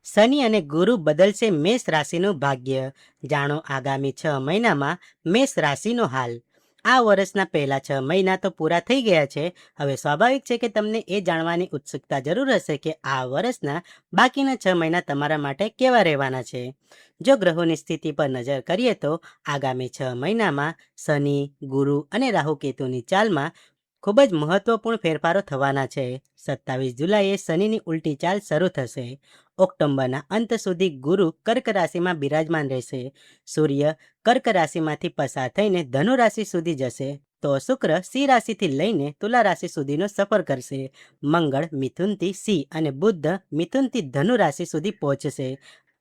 શનિ અને ગુરુ બદલશે મેષ રાશિનું ભાગ્ય. જાણો આગામી 6 મહિનામાં મેષ રાશિનો હાલ. આ વર્ષના પહેલા 6 મહિના તો પૂરા થઈ ગયા છે. હવે સ્વાભાવિક છે કે તમને એ જાણવાની ઉત્સુકતા જરૂર હશે કે આ વર્ષના બાકીના 6 મહિના તમારા માટે કેવા રહેવાના છે. જો ગ્રહોની સ્થિતિ પર નજર કરીએ તો આગામી 6 મહિનામાં શનિ, ગુરુ અને રાહુ કેતુની ચાલમાં ખૂબ જ મહત્વપૂર્ણ ફેરફારો થવાના છે. 27 જુલાઈએ શનિની ઉલટી ચાલ શરૂ થશે. ઓક્ટોબરના અંત સુધી ગુરુ કર્ક રાશિમાં બિરાજમાન રહેશે. સૂર્ય કર્ક રાશિમાંથી પસાર થઈને ધનુ રાશિ સુધી જશે. તો શુક્ર સિંહ રાશિથી લઈને તુલા રાશિ સુધીનો સફર કરશે. મંગળ મિથુનથી સિંહ અને બુધ મિથુનથી ધનુ રાશિ સુધી પહોંચશે.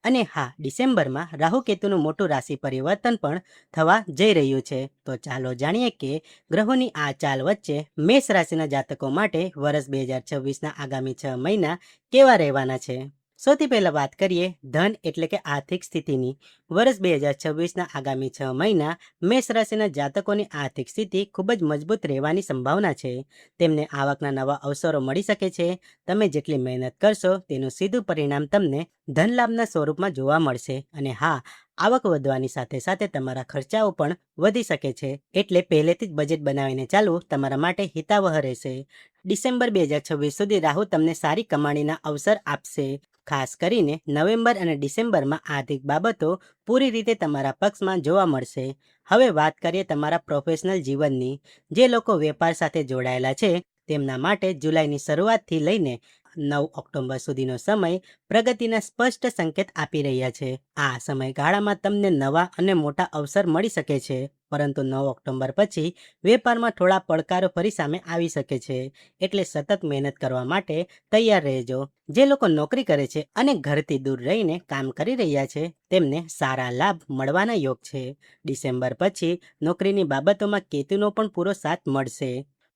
અને હા, ડિસેમ્બરમાં રાહુ કેતુનું મોટું રાશિ પરિવર્તન પણ થવા જઈ રહ્યું છે. તો ચાલો જાણીએ કે ગ્રહોની આ ચાલ વચ્ચે મેષ રાશિના જાતકો માટે વર્ષ 2026ના આગામી 6 મહિના કેવા રહેવાના છે. સૌથી પહેલા વાત કરીએ ધન એટલે કે આર્થિક સ્થિતિની. વર્ષ 2026ના આગામી 6 મહિના મેષ રાશિના જાતકોની આર્થિક સ્થિતિ ખૂબ જ મજબૂત રહેવાની સંભાવના છે. તેમને આવકના નવા અવસરો મળી શકે છે. તમે જેટલી મહેનત કરશો તેનું સીધું પરિણામ તમને ધનલાભના સ્વરૂપમાં જોવા મળશે. અને હા, આવક વધવાની સાથે સાથે તમારા ખર્ચાઓ પણ વધી શકે છે. એટલે પહેલેથી જ બજેટ બનાવીને ચાલવું તમારા માટે હિતાવહ રહેશે. ડિસેમ્બર 2026 સુધી રાહુ તમને સારી કમાણીના અવસર આપશે. ખાસ કરીને નવેમ્બર અને ડિસેમ્બરમાં આર્થિક બાબતો પૂરી રીતે તમારા પક્ષમાં જોવા મળશે. હવે વાત કરીએ તમારા પ્રોફેશનલ જીવનની. જે લોકો વેપાર સાથે જોડાયેલા છે તેમના માટે જુલાઈની શરૂઆતથી લઈને 9 ઓક્ટોબર સુધીનો સમય પ્રગતિના સ્પષ્ટ સંકેત આપી રહ્યા છે. આ સમયગાળામાં તમને નવા અને મોટા અવસર મળી શકે છે. પરંતુ 9 ઓક્ટોબર પછી વેપારમાં થોડા પડકારો ફરી સામે આવી શકે છે. એટલે સતત મહેનત કરવા માટે તૈયાર રહેજો. જે લોકો નોકરી કરે છે અને ઘરથી દૂર રહીને કામ કરી રહ્યા છે તેમને સારા લાભ મળવાના યોગ છે. ડિસેમ્બર પછી નોકરીની બાબતોમાં કેતુનો પણ પૂરો સાથ મળશે.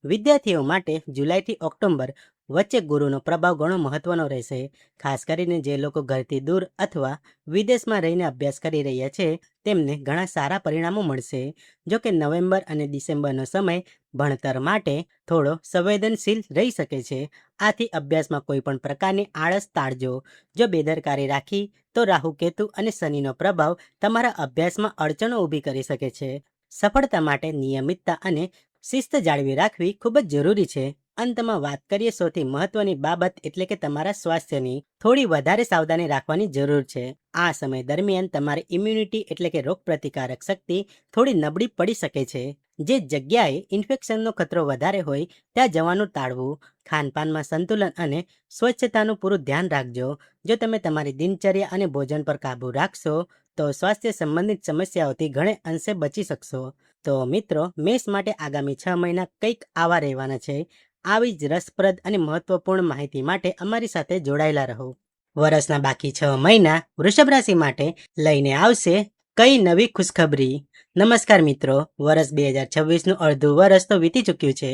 વિદ્યાર્થીઓ માટે જુલાઈથી ઓક્ટોબર વચ્ચે ગુરુનો પ્રભાવ ઘણો મહત્વનો રહેશે. ખાસ કરીને જે લોકો ઘરથી દૂર અથવા વિદેશમાં રહીને અભ્યાસ કરી રહ્યા છે તેમને ઘણા સારા પરિણામો મળશે. જો કે નવેમ્બર અને ડિસેમ્બરનો સમય ભણતર માટે થોડો સંવેદનશીલ રહી શકે છે. આથી અભ્યાસમાં કોઈ પણ પ્રકારની આળસ ટાળજો. જો બેદરકારી રાખી તો રાહુ કેતુ અને શનિનો પ્રભાવ તમારા અભ્યાસમાં અડચણો ઊભી કરી શકે છે. સફળતા માટે નિયમિતતા અને શિસ્ત જાળવી રાખવી ખૂબ જ જરૂરી છે. અંતમાં વાત કરીએ સૌથી મહત્વની બાબત એટલે કે તમારા સ્વાસ્થ્યની. થોડી વધારે સાવધાની રાખવાની જરૂર છે. આ સમય દરમિયાન તમારી ઇમ્યુનિટી એટલે કે રોગપ્રતિકારક શક્તિ થોડી નબળી પડી શકે છે. જે જગ્યાએ ઇન્ફેક્શનનો ખતરો વધારે હોય ત્યાં જવાનું ટાળવું. ખાનપાનમાં સંતુલન અને સ્વચ્છતાનું પૂરું ધ્યાન રાખજો. જો તમે તમારી દિનચર્યા અને ભોજન પર કાબૂ રાખશો તો સ્વાસ્થ્ય સંબંધિત સમસ્યાઓથી ઘણે અંશે બચી શકશો. તો મિત્રો, મેષ માટે આગામી 6 મહિના કંઈક આવા રહેવાના છે. આવી જ રસપ્રદ અને મહત્વપૂર્ણ માહિતી માટે અમારી સાથે જોડાયેલા રહો. વર્ષના બાકી 6 મહિના વૃષભ રાશિ માટે લઈને આવશે કઈ નવી ખુશખબરી. નમસ્કાર મિત્રો, વર્ષ 2026નું અડધું વર્ષ તો વીતી ચૂક્યું છે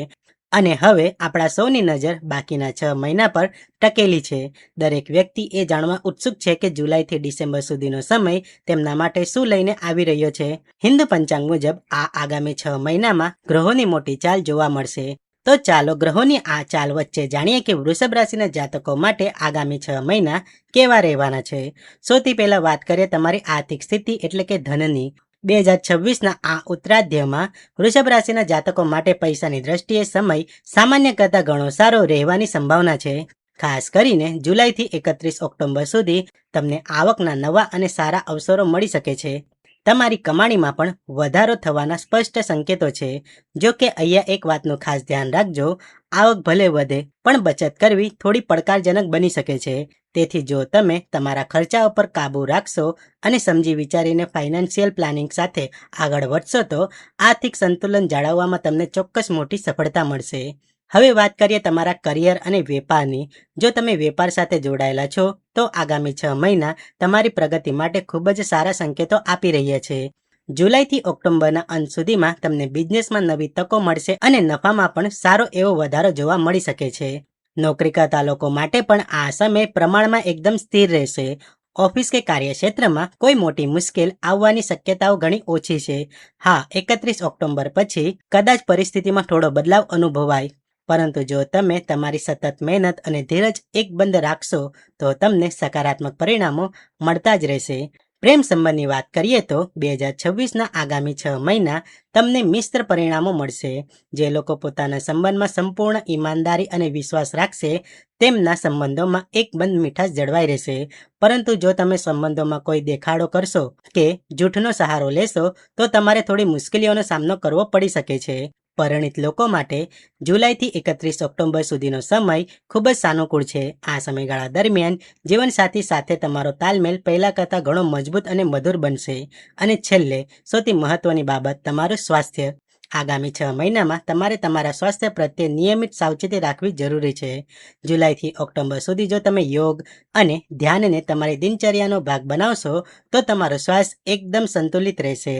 અને હવે આપણા સૌની નજર બાકીના 6 મહિના પર ટકેલી છે. દરેક વ્યક્તિ એ જાણવા ઉત્સુક છે કે જુલાઈથી ડિસેમ્બર સુધીનો સમય તેમના માટે શું લઈને આવી રહ્યો છે. હિન્દુ પંચાંગ મુજબ આ આગામી 6 મહિનામાં ગ્રહોની મોટી ચાલ જોવા મળશે. તો ચાલો ગ્રહોની આ ચાલ વચ્ચે જાણીએ કે વૃષભ રાશિના જાતકો માટે આગામી 6 મહિના કેવા રહેવાના છે. સૌથી પહેલા વાત કરીએ તમારી આર્થિક સ્થિતિ એટલે કે ધનની. 2026ના આ ઉત્તરાર્ધમાં વૃષભ રાશિના જાતકો માટે પૈસાની દ્રષ્ટિએ સમય સામાન્ય કરતાં ઘણો સારો રહેવાની સંભાવના છે. ખાસ કરીને જુલાઈથી 31 ઓક્ટોબર સુધી તમને આવકના નવા અને સારા અવસરો મળી શકે છે. તમારી કમાણીમાં પણ વધારો થવાના સ્પષ્ટ સંકેતો છે. જો કે અહીંયા એક વાતનું ખાસ ધ્યાન રાખજો. આવક ભલે વધે પણ બચત કરવી થોડી પડકારજનક બની શકે છે. તેથી જો તમે તમારા ખર્ચાઓ પર કાબૂ રાખશો અને સમજી વિચારીને ફાઇનાન્શિયલ પ્લાનિંગ સાથે આગળ વધશો તો આર્થિક સંતુલન જાળવવામાં તમને ચોક્કસ મોટી સફળતા મળશે. હવે વાત કરીએ તમારા કરિયર અને વેપારની. જો તમે વેપાર સાથે જોડાયેલા છો તો આગામી 6 મહિના તમારી પ્રગતિ માટે ખૂબ જ સારા સંકેતો આપી રહ્યા છે. જુલાઈથી ઓક્ટોબરના અંત સુધીમાં તમને બિઝનેસમાં નવી તકો મળશે અને નફામાં પણ સારો એવો વધારો જોવા મળી શકે છે. નોકરી કરતા લોકો માટે પણ આ સમય પ્રમાણમાં એકદમ સ્થિર રહેશે. ઓફિસ કે કાર્યક્ષેત્રમાં કોઈ મોટી મુશ્કેલ આવવાની શક્યતાઓ ઘણી ઓછી છે. હા, 31 ઓક્ટોબર પછી કદાચ પરિસ્થિતિમાં થોડો બદલાવ અનુભવાય. પરંતુ જો તમે તમારી સતત મહેનત અને ધીરજ એકબંધ રાખશો તો તમને સકારાત્મક પરિણામો મળતા જ રહેશે. પ્રેમ સંબંધની વાત કરીએ તો 2026ના આગામી 6 મહિના તમને મિશ્ર પરિણામો મળશે. જે લોકો પોતાના સંબંધમાં સંપૂર્ણ ઈમાનદારી અને વિશ્વાસ રાખશે તેમના સંબંધોમાં એકબંધ મીઠાશ જળવાઈ રહેશે. પરંતુ જો તમે સંબંધોમાં કોઈ દેખાડો કરશો કે જૂઠનો સહારો લેશો તો તમારે થોડી મુશ્કેલીઓનો સામનો કરવો પડી શકે છે. પરિણીત લોકો માટે જુલાઈથી 31 ઓક્ટોબર સુધીનો સમય ખૂબ જ સાનુકૂળ છે. આ સમયગાળા દરમિયાન જીવનસાથી સાથે તમારો તાલમેલ પહેલા કરતાં ઘણો મજબૂત અને મધુર બનશે. અને છેલ્લે સૌથી મહત્વની બાબત, તમારું સ્વાસ્થ્ય. આગામી 6 મહિનામાં તમારે તમારા સ્વાસ્થ્ય પ્રત્યે નિયમિત સાવચેતી રાખવી જરૂરી છે. જુલાઈથી ઓક્ટોબર સુધી જો તમે યોગ અને ધ્યાનને તમારી દિનચર્યાનો ભાગ બનાવશો તો તમારો સ્વાસ્થ્ય એકદમ સંતુલિત રહેશે.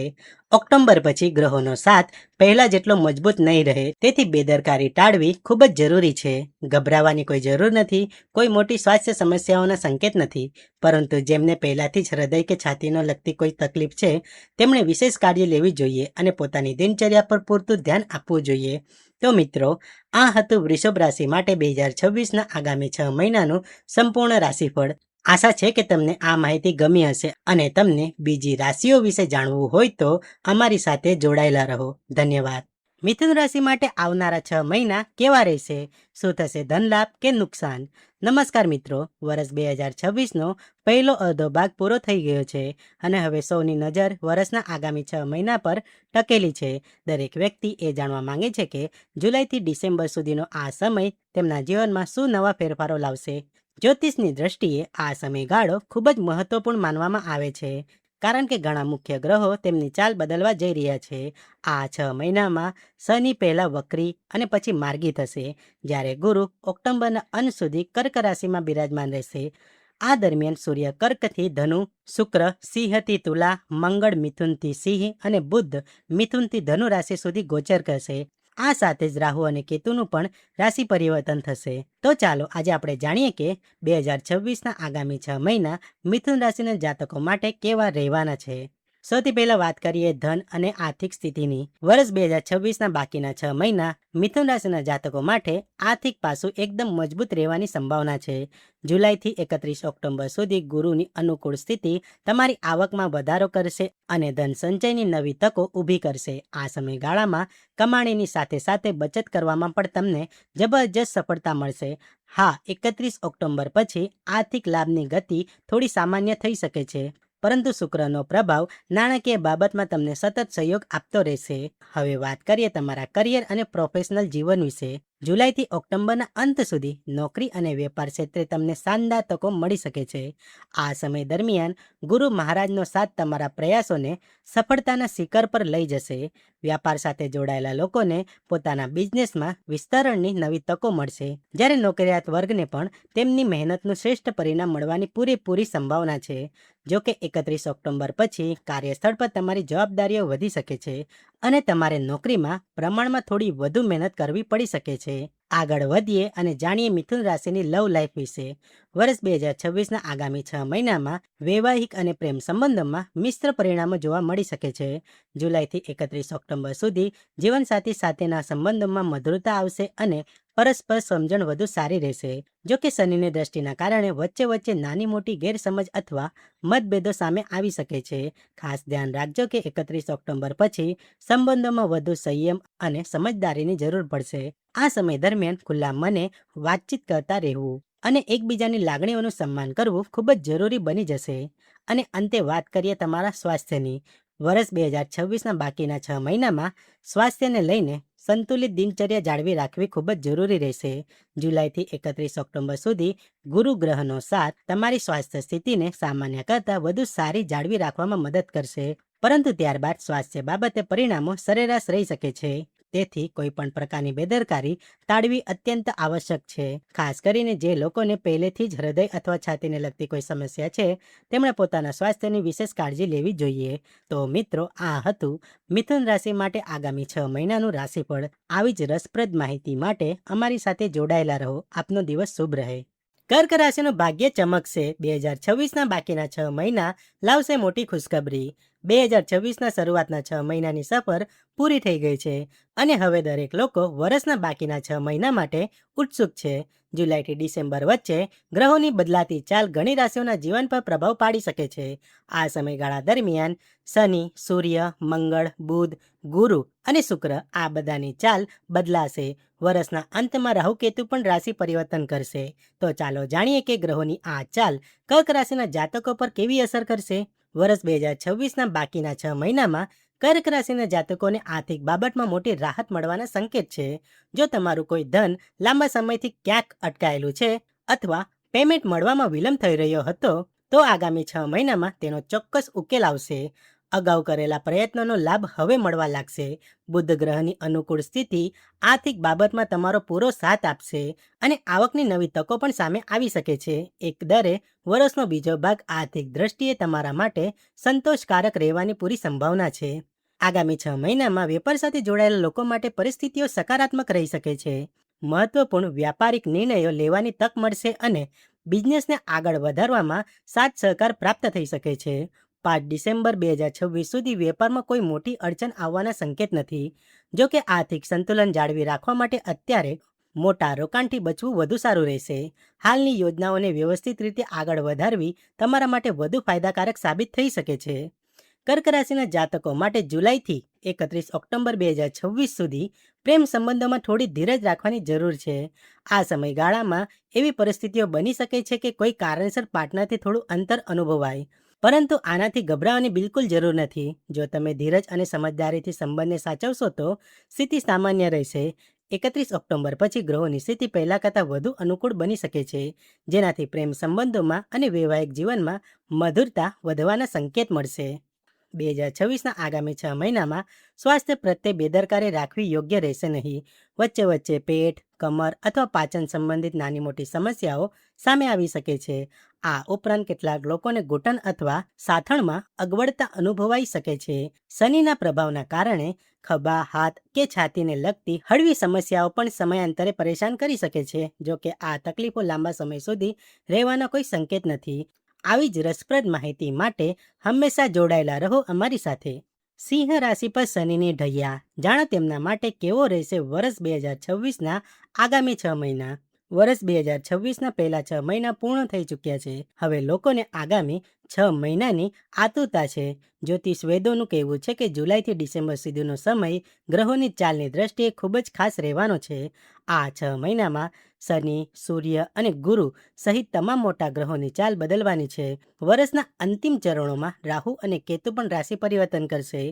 ઓક્ટોબર પછી ગ્રહોનો સાથ પહેલા જેટલો મજબૂત નહીં રહે, તેથી બેદરકારી ટાળવી ખૂબ જ જરૂરી છે. ગભરાવાની કોઈ જરૂર નથી. કોઈ મોટી સ્વાસ્થ્ય સમસ્યાઓના સંકેત નથી, પરંતુ જેમને પહેલાથી જ હૃદય કે છાતીનો લગતી કોઈ તકલીફ છે તેમણે વિશેષ કાળજી લેવી જોઈએ અને પોતાની દિનચર્યા પર પૂરતું ધ્યાન આપવું જોઈએ. તો મિત્રો, આ હતું વૃષભ રાશિ માટે 2026ના આગામી 6 મહિનાનું સંપૂર્ણ રાશિફળ. આશા છે કે તમને આ માહિતી ગમી હશે અને તમને બીજી રાશિઓ વિશે જાણવું હોય તો અમારી સાથે જોડાયેલા રહો. ધન્યવાદ. મિથુન રાશિ માટે આવનારા 6 મહિના કેવા રહેશે? શું થશે ધન લાભ કે નુકસાન? નમસ્કાર મિત્રો, વર્ષ 2026નો પહેલો અડધો ભાગ પૂરો થઈ ગયો છે અને હવે સૌની નજર વર્ષના આગામી 6 મહિના પર ટકેલી છે. દરેક વ્યક્તિ એ જાણવા માંગે છે કે જુલાઈથી ડિસેમ્બર સુધીનો આ સમય તેમના જીવનમાં શું નવા ફેરફારો લાવશે. જ્યોતિષની દ્રષ્ટિએ આ સમયગાળો ખૂબ જ મહત્વપૂર્ણ માનવામાં આવે છે, કારણ કે ઘણા મુખ્ય ગ્રહો તેમની ચાલ બદલવા જઈ રહ્યા છે. આ 6 મહિનામાં શનિ પહેલા વક્રી અને પછી માર્ગી થશે, જ્યારે ગુરુ ઓક્ટોબરના અંત સુધી કર્ક રાશિમાં બિરાજમાન રહેશે. આ દરમિયાન સૂર્ય કર્કથી ધનુ, શુક્ર સિંહથી તુલા, મંગળ મિથુનથી સિંહ અને બુધ મિથુનથી ધનુ રાશિ સુધી ગોચર કરશે. આ સાથે જ રાહુ અને કેતુનું પણ રાશિ પરિવર્તન થશે. તો ચાલો આજે આપણે જાણીએ કે 2026ના આગામી 6 મહિના મિથુન રાશિના જાતકો માટે કેવા રહેવાના છે. સૌથી પહેલા વાત કરીએ ધન અને આર્થિક સ્થિતિની. વર્ષ 2026ના બાકીના 6 મહિના મિથુન રાશિના જાતકો માટે આર્થિક પાસું એકદમ મજબૂત રહેવાની સંભાવના છે. જુલાઈથી 31 ઓક્ટોબર સુધી ગુરુની અનુકૂળ સ્થિતિ તમારી આવકમાં વધારો કરશે અને ધન સંચયની નવી તકો ઊભી કરશે. આ સમયગાળામાં કમાણીની સાથે સાથે બચત કરવામાં પણ તમને જબરજસ્ત સફળતા મળશે. હા, 31 ઓક્ટોબર પછી આર્થિક લાભની ગતિ થોડી સામાન્ય થઈ શકે છે, પરંતુ શુક્રનો પ્રભાવ નાણાકીય બાબતમાં તમને સતત સહયોગ આપતો રહેશે. હવે વાત કરીએ તમારા કરિયર અને પ્રોફેશનલ જીવન વિશે. જુલાઈથી ઓક્ટોબરના અંત સુધી નોકરી અને વેપાર ક્ષેત્રે તમને શાનદાર તકો મળી શકે છે. આ સમય દરમિયાન ગુરુ મહારાજનો સાથ તમારા પ્રયાસોને સફળતાના શિખર પર લઈ જશે. વ્યાપાર સાથે જોડાયેલા લોકોને પોતાના બિઝનેસમાં વિસ્તરણની નવી તકો મળશે, જ્યારે નોકરિયાત વર્ગને પણ તેમની મહેનતનું શ્રેષ્ઠ પરિણામ મળવાની પૂરેપૂરી સંભાવના છે. જો કે 31 ઓક્ટોબર પછી કાર્યસ્થળ પર તમારી જવાબદારીઓ વધી શકે છે અને તમારે નોકરીમાં પ્રમાણમાં થોડી વધુ મહેનત કરવી પડી શકે છે. આગળ વધીએ અને જાણીએ મિથુન રાશિની લવ લાઈફ વિશે. વર્ષ 2026ના આગામી 6 મહિનામાં વૈવાહિક અને પ્રેમ સંબંધોમાં મિશ્ર પરિણામો જોવા મળી શકે છે. જુલાઈથી 31 ઓક્ટોબર સુધી જીવનસાથી સાથેના સંબંધોમાં મધુરતા આવશે અને પરસ્પર સમજણ વધુ સારી રહેશે. જો કે શનિની દ્રષ્ટિના કારણે વચ્ચે નાની મોટી ગેરસમજ અથવા મતભેદો સામે આવી શકે છે. ખાસ ધ્યાન રાખજો કે 31 ઓક્ટોબર પછી સંબંધોમાં વધુ સંયમ અને સમજદારીની જરૂર પડશે. આ સમય દરમિયાન ખુલ્લા મને વાતચીત કરતા રહેવું અને એકબીજાની લાગણીઓનું સન્માન કરવું ખૂબ જ જરૂરી બની જશે. અને અંતે વાત કરીએ તમારા સ્વાસ્થ્યની. વર્ષ 2026ના બાકીના 6 મહિનામાં સ્વાસ્થ્યને લઈને સંતુલિત દિનચર્યા જાળવી રાખવી ખૂબ જ જરૂરી રહેશે. જુલાઈથી 31 ઓક્ટોબર સુધી ગુરુ ગ્રહનો સાથ તમારી સ્વાસ્થ્ય સ્થિતિને સામાન્ય કરતાં વધુ સારી જાળવી રાખવામાં મદદ કરશે, પરંતુ ત્યારબાદ સ્વાસ્થ્ય બાબતે પરિણામો સરેરાશ રહી શકે છે. તેથી કોઈ પણ પ્રકારની બેદરકારી ટાળવી અત્યંત આવશ્યક છે. ખાસ કરીને જે લોકોને પહેલેથી જ હૃદય અથવા છાતીને લગતી કોઈ સમસ્યા છે તેમણે પોતાના સ્વાસ્થ્યની વિશેષ કાળજી લેવી જોઈએ. તો મિત્રો, આ હતું મિથુન રાશિ માટે આગામી 6 મહિનાનું રાશિફળ. આવી જ રસપ્રદ માહિતી માટે અમારી સાથે જોડાયેલા રહો. આપનો દિવસ શુભ રહે. કર્ક રાશિનું ભાગ્ય ચમકશે. 2026ના બાકીના 6 મહિના લાવશે મોટી ખુશખબરી. 2026ના શરૂઆતના 6 મહિનાની સફર પૂરી થઈ ગઈ છે અને હવે દરેક લોકો વર્ષના બાકીના 6 મહિના માટે ઉત્સુક છે. જુલાઈથી ડિસેમ્બર વચ્ચે ગ્રહોની બદલાતી ચાલ ઘણી રાશિઓના જીવન પર પ્રભાવ પાડી શકે છે. આ સમયગાળા દરમિયાન શનિ, સૂર્ય, મંગળ, બુધ, ગુરુ અને શુક્ર આ બધાની ચાલ બદલાશે. વર્ષના અંતમાં રાહુ કેતુ પણ રાશિ પરિવર્તન કરશે. તો ચાલો જાણીએ કે ગ્રહોની આ ચાલ કર્ક રાશિના જાતકો પર કેવી અસર કરશે. વર્ષ 2026ના બાકીના 6 મહિનામાં કર્ક રાશિના જાતકોને આર્થિક બાબતમાં મોટી રાહત મળવાના સંકેત છે. જો તમારું કોઈ ધન લાંબા સમયથી ક્યાંક અટકાયેલું છે અથવા પેમેન્ટ મળવામાં વિલંબ થઈ રહ્યો હતો તો આગામી 6 મહિનામાં તેનો ચોક્કસ ઉકેલ આવશે. અગાઉ કરેલા પ્રયત્નોનો લાભ હવે મળવા લાગશે. બુધ ગ્રહની અનુકૂળ સ્થિતિ આર્થિક બાબતમાં તમારો પૂરો સાથ આપશે અને આવકની નવી તકો પણ સામે આવી શકે છે. એકદરે વર્ષનો બીજો ભાગ આર્થિક દ્રષ્ટિએ તમારા માટે સંતોષકારક રહેવાની પૂરી સંભાવના છે. આગામી 6 મહિનામાં વેપાર સાથે જોડાયેલા લોકો માટે પરિસ્થિતિઓ સકારાત્મક રહી શકે છે. મહત્વપૂર્ણ વ્યાપારિક નિર્ણયો લેવાની તક મળશે અને બિઝનેસને આગળ વધારવામાં સાથ સહકાર પ્રાપ્ત થઈ શકે છે. 5 ડિસેમ્બર 2026 સુધી વેપારમાં કોઈ મોટી અડચણ આવવાના સંકેત નથી. જો કે આર્થિક સંતુલન જાળવી રાખવા માટે અત્યારે મોટા રોકાણથી બચવું વધુ સારું રહેશે. હાલની યોજનાઓને વ્યવસ્થિત રીતે આગળ વધારવી તમારા માટે વધુ ફાયદાકારક સાબિત થઈ શકે છે. કર્ક રાશિના જાતકો માટે જુલાઈથી 31 ઓક્ટોબર 2026 સુધી પ્રેમ સંબંધોમાં થોડી ધીરજ રાખવાની જરૂર છે. આ સમયગાળામાં એવી પરિસ્થિતિઓ બની શકે છે કે કોઈ કારણસર પાર્ટનરથી થોડું અંતર અનુભવાય, પરંતુ આનાથી ગભરાવાની બિલકુલ જરૂર નથી. જો તમે ધીરજ અને સમજદારીથી સંબંધને સાચવશો તો સ્થિતિ સામાન્ય રહેશે. 31 ઓક્ટોબર પછી ગ્રહોની સ્થિતિ પહેલા કરતાં વધુ અનુકૂળ બની શકે છે, જેનાથી પ્રેમ સંબંધોમાં અને વૈવાહિક જીવનમાં મધુરતા વધવાના સંકેત મળશે. 2026ના આગામી 6 મહિનામાં સ્વાસ્થ્ય પ્રત્યે બેદરકારી રાખવી યોગ્ય રહેશે નહીં. વચ્ચે વચ્ચે પેટ, કમર અથવા પાચન સંબંધિત નાની મોટી સમસ્યાઓ સામે આવી શકે છે. આ ઉપરાંત કેટલાક લોકોને ઘૂંટણ અથવા સાથળમાં અગવડતા અનુભવાઈ શકે છે. શનિના પ્રભાવના કારણે ખભા, હાથ કે છાતીને લગતી હળવી સમસ્યાઓ પણ સમયાંતરે પરેશાન કરી શકે છે. જો કે આ તકલીફો લાંબા સમય સુધી રહેવાના કોઈ સંકેત નથી. આવી જ રસપ્રદ માહિતી માટે હંમેશા જોડાયેલા રહો અમારી સાથે. સિંહ રાશિ પર શનિની ઢૈયા, જાણો તેમના માટે કેવો રહેશે વર્ષ 2026ના આગામી 6 મહિના. વર્ષ 2026ના પહેલા 6 મહિના પૂર્ણ થઈ ચૂક્યા છે. હવે લોકોને આગામી 6 મહિનાની આતુરતા છે. જ્યોતિષવેદોનું કહેવું છે કે જુલાઈથી ડિસેમ્બર સુધીનો સમય ગ્રહોની ચાલની દ્રષ્ટિએ ખૂબ જ ખાસ રહેવાનો છે. આ 6 મહિનામાં શનિ, સૂર્ય અને ગુરુ સહિત તમામ મોટા ગ્રહોની ચાલ બદલવાની છે. વર્ષના અંતિમ ચરણોમાં રાહુ અને કેતુ પણ રાશિ પરિવર્તન કરશે.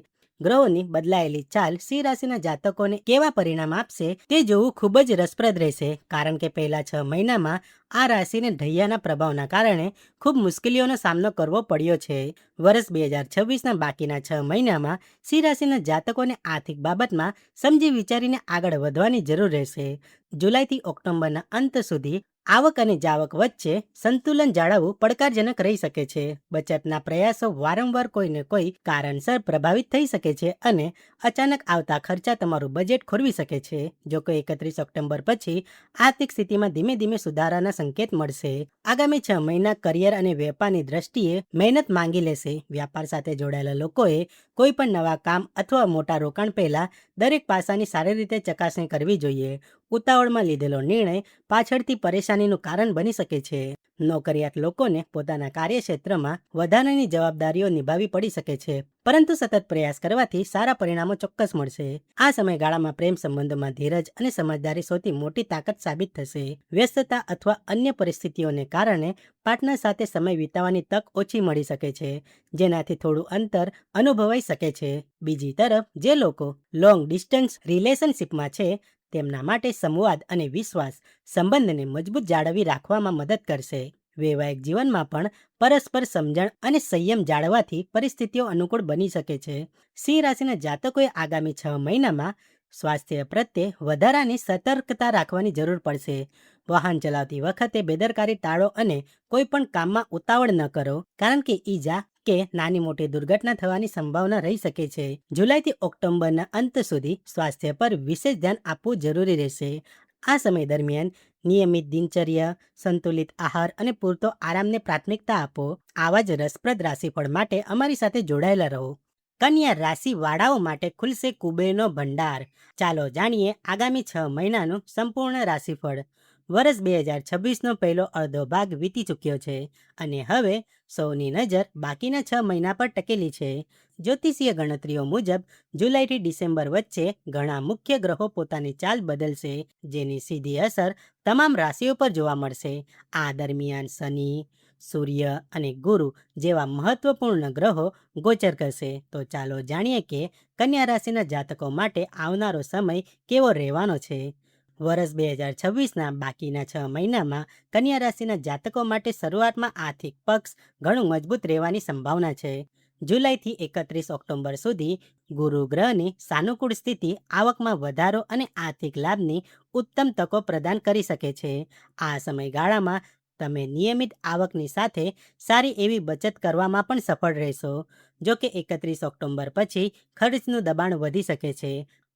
ગ્રહોની બદલાયેલી ચાલ સિંહ રાશિના જાતકોને કેવા પરિણામ આપશે તે જોવું ખૂબ જ રસપ્રદ રહેશે, કારણ કે પહેલા 6 મહિનામાં આ રાશિને ઢૈયાના પ્રભાવના કારણે ખૂબ મુશ્કેલીઓનો સામનો કરવો પડ્યો છે. વર્ષ 2026ના બાકીના 6 મહિનામાં સિંહ રાશિના જાતકોને આર્થિક બાબતમાં સમજી વિચારીને આગળ વધવાની જરૂર રહેશે. જુલાઈથી ઓક્ટોબરના અંત સુધી આવક અને જાવક વચ્ચે સંતુલન જાળવવું પડકારજનક રહી શકે છે. બચતના પ્રયાસો વારંવાર કોઈને કોઈ કારણસર પ્રભાવિત થઈ શકે છે અને અચાનક આવતા ખર્ચા તમારું બજેટ ખોરવી શકે છે. જો કે 31 ઓક્ટોબર પછી આર્થિક સ્થિતિમાં ધીમે ધીમે સુધારાના સંકેત મળશે. આગામી 6 મહિના કરિયર અને વેપારની દ્રષ્ટિએ મહેનત માંગી લેશે. વ્યાપાર સાથે જોડાયેલા લોકોએ કોઈ પણ નવા કામ અથવા મોટા રોકાણ પહેલા દરેક પાસાની સારી રીતે ચકાસણી કરવી જોઈએ. ઉતાવળમાં લીધેલો નિર્ણય પાછળથી પરેશાનીનું કારણ બની શકે છે. નોકરિયાત લોકોને પોતાના કાર્યક્ષેત્રમાં વધારાની જવાબદારીઓ નિભાવવી પડી શકે છે, પરંતુ સતત પ્રયાસ કરવાથી સારા પરિણામો ચોક્કસ મળશે. આ સમયગાળામાં પ્રેમ સંબંધોમાં ધીરજ અને સમજદારી સૌથી મોટી તાકાત સાબિત થશે. વ્યસ્તતા અથવા અન્ય પરિસ્થિતિઓને કારણે પાર્ટનર સાથે સમય વિતાવવાની તક ઓછી મળી શકે છે, જેનાથી થોડું અંતર અનુભવાઈ શકે છે. બીજી તરફ જે લોકો લોંગ ડિસ્ટન્સ રિલેશનશિપમાં છે તેમના માટે સંવાદ અને વિશ્વાસ સંબંધને મજબૂત જાળવી રાખવામાં મદદ કરશે. વૈવાહિક જીવનમાં પણ પરસ્પર સમજણ અને સંયમ જાળવવાથી પરિસ્થિતિઓ અનુકૂળ બની શકે છે. સિંહ રાશિના જાતકોએ આગામી 6 મહિનામાં સ્વાસ્થ્ય પ્રત્યે વધારાની સતર્કતા રાખવાની જરૂર પડશે. વાહન ચલાવતી વખતે બેદરકારી ટાળો અને કોઈ પણ કામમાં ઉતાવળ ન કરો, કારણ કે ઈજા કે નાની મોટી દુર્ઘટના થવાની સંભાવના રહી શકે છે. જુલાઈથી ઓક્ટોબરના અંત સુધી સ્વાસ્થ્ય પર વિશેષ ધ્યાન આપવું જરૂરી રહેશે. આ સમય દરમિયાન નિયમિત દિનચર્યા, સંતુલિત આહાર અને પૂરતો આરામને પ્રાથમિકતા આપો. આવા જ રસપ્રદ રાશિફળ માટે અમારી સાથે જોડાયેલા રહો. કન્યા રાશિવાળાઓ માટે ખુલશે કુબેરનો ભંડાર. ચાલો જાણીએ આગામી 6 મહિનાનું સંપૂર્ણ રાશિફળ. વર્ષ 2026નો પહેલો અડધો ભાગ વીતી ચૂક્યો છે અને હવે સૌની નજર બાકીના 6 મહિના પર ટકેલી છે. જ્યોતિષીય ગણતરીઓ મુજબ જુલાઈથી ડિસેમ્બર વચ્ચે ઘણા મુખ્ય ગ્રહો પોતાની ચાલ બદલશે, જેની સીધી અસર તમામ રાશિઓ પર જોવા મળશે. આ દરમિયાન શનિ, સૂર્ય અને ગુરુ જેવા મહત્વપૂર્ણ ગ્રહો ગોચર કરશે. તો ચાલો જાણીએ કે કન્યા રાશિના જાતકો માટે આવનારો સમય કેવો રહેવાનો છે. વર્ષ 2026ના બાકીના 6 મહિનામાં કન્યા રાશિના જાતકો માટે શરૂઆતમાં આર્થિક પક્ષ ઘણું મજબૂત રહેવાની સંભાવના છે. જુલાઈથી 31 ઓક્ટોબર સુધી ગુરુ ગ્રહની સાનુકૂળ સ્થિતિ આવકમાં વધારો અને આર્થિક લાભની ઉત્તમ તકો પ્રદાન કરી શકે છે. આ સમયગાળામાં તમે નિયમિત આવકની સાથે સારી એવી બચત કરવામાં પણ સફળ રહેશો. જો કે 31 ઓક્ટોબર પછી ખર્ચનું દબાણ વધી શકે છે.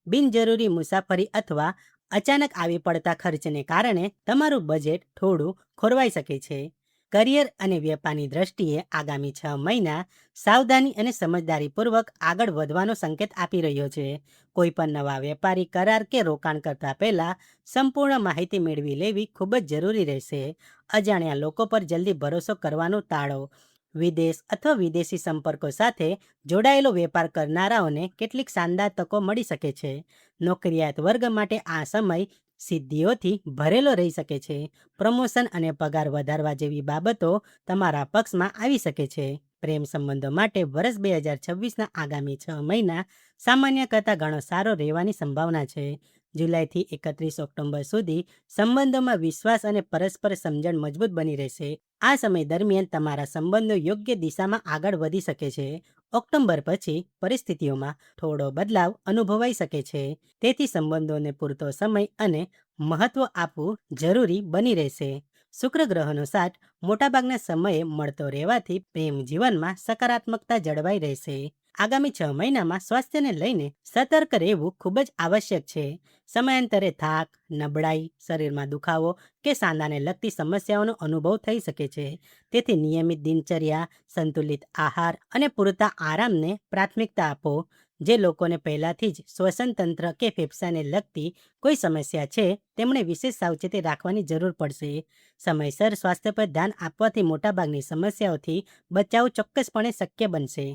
બિનજરૂરી મુસાફરી અથવા અચાનક આવી પડતા ખર્ચને કારણે તમારું બજેટ થોડું ખોરવાઈ શકે છે. કરિયર અને વેપારની દ્રષ્ટિએ આગામી 6 મહિના સાવધાની અને સમજદારીપૂર્વક આગળ વધવાનો સંકેત આપી રહ્યો છે. કોઈ પણ નવા વેપારી કરાર કે રોકાણ કરતા પહેલા સંપૂર્ણ માહિતી મેળવી લેવી ખૂબ જ જરૂરી રહેશે. અજાણ્યા લોકો પર જલ્દી ભરોસો કરવાનું ટાળો. વિદેશ અથવા વિદેશી સંપર્કો સાથે જોડાયેલો વેપાર કરનારાઓને કેટલીક શાનદાર તકો મળી શકે છે. નોકરિયાત વર્ગ માટે આ સમય સિદ્ધિઓથી ભરેલો રહી શકે છે. પ્રમોશન અને પગાર વધારવા જેવી બાબતો તમારા પક્ષમાં આવી શકે છે. પ્રેમ સંબંધો માટે વર્ષ 2026ના આગામી 6 મહિના સામાન્ય કરતાં ઘણો સારો રહેવાની સંભાવના છે. જુલાઈથી 31 ઓક્ટોબર સુધી સંબંધોમાં વિશ્વાસ અને પરસ્પર સમજણ મજબૂત બની રહેશે. આ સમય દરમિયાન તમારા સંબંધો યોગ્ય દિશામાં આગળ વધી શકે છે. ઓક્ટોબર પછી પરિસ્થિતિઓમાં થોડો બદલાવ અનુભવાઈ શકે છે. તેથી સંબંધોને પૂરતો સમય અને મહત્વ આપવું જરૂરી બની રહેશે. શુક્ર ગ્રહનો સાથ મોટાભાગના સમયે મળતો રહેવાથી પ્રેમ જીવનમાં સકારાત્મકતા જળવાઈ રહેશે. આગામી 6 મહિનામાં સ્વાસ્થ્યને લઈને સતર્ક રહેવું ખૂબ જ આવશ્યક છે. સમયાંતરે થાક, નબળાઈ, શરીરમાં દુખાવો કે સાંધાને લગતી સમસ્યાઓનો અનુભવ થઈ શકે છે. તેથી નિયમિત દિનચર્યા, સંતુલિત આહાર અને પૂરતા આરામને પ્રાથમિકતા આપો. જે લોકોને પહેલાથી જ શ્વસન તંત્ર કે ફેફસાને લગતી કોઈ સમસ્યા છે તેમણે વિશેષ સાવચેતી રાખવાની જરૂર પડશે. સમયસર સ્વાસ્થ્ય પર ધ્યાન આપવાથી મોટાભાગની સમસ્યાઓથી બચાવ ચોક્કસપણે શક્ય બનશે.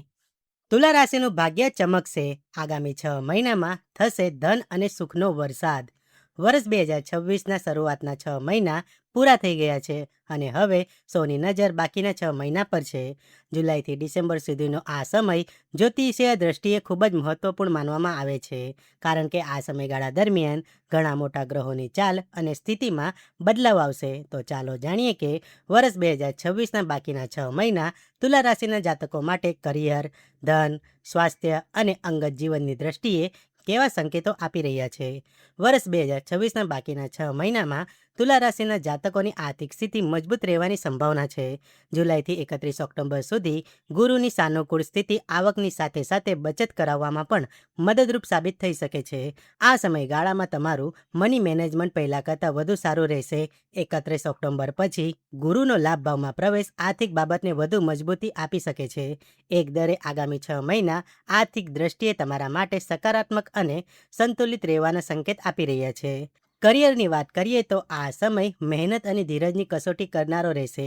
તુલા રાશિનું ભાગ્ય ચમકશે. આગામી 6 મહિનામાં થશે ધન અને સુખનો વરસાદ. વર્ષ 2026ના શરૂઆતના 6 મહિના પૂરા થઈ ગયા છે અને હવે સૌની નજર બાકીના 6 મહિના પર છે. જુલાઈથી ડિસેમ્બર સુધીનો આ સમય જ્યોતિષીય દ્રષ્ટિએ ખૂબ જ મહત્વપૂર્ણ માનવામાં આવે છે, કારણ કે આ સમયગાળા દરમિયાન ઘણા મોટા ગ્રહોની ચાલ અને સ્થિતિમાં બદલાવ આવશે. તો ચાલો જાણીએ કે વર્ષ 2026ના બાકીના 6 મહિના તુલા રાશિના જાતકો માટે કરિયર, ધન, સ્વાસ્થ્ય અને અંગત જીવનની દ્રષ્ટિએ કેવા સંકેતો આપી રહ્યા છે. વર્ષ 2026ના બાકીના 6 મહિનામાં તુલા રાશિના જાતકોની આર્થિક સ્થિતિ મજબૂત રહેવાની સંભાવના છે. જુલાઈથી 31 ઓક્ટોબર સુધી ગુરુની સાનુકૂળ સ્થિતિ આવકની સાથે સાથે બચત કરાવવામાં પણ મદદરૂપ સાબિત થઈ શકે છે. આ સમયગાળામાં તમારું મની મેનેજમેન્ટ પહેલા કરતાં વધુ સારું રહેશે. 31 ઓક્ટોબર પછી ગુરુનો લાભ ભાવમાં પ્રવેશ આર્થિક બાબતને વધુ મજબૂતી આપી શકે છે. એકદરે આગામી 6 મહિના આર્થિક દ્રષ્ટિએ તમારા માટે સકારાત્મક અને સંતુલિત રહેવાના સંકેત આપી રહ્યા છે. કરિયરની વાત કરીએ તો આ સમય મહેનત અને ધીરજની કસોટી કરનારો રહેશે.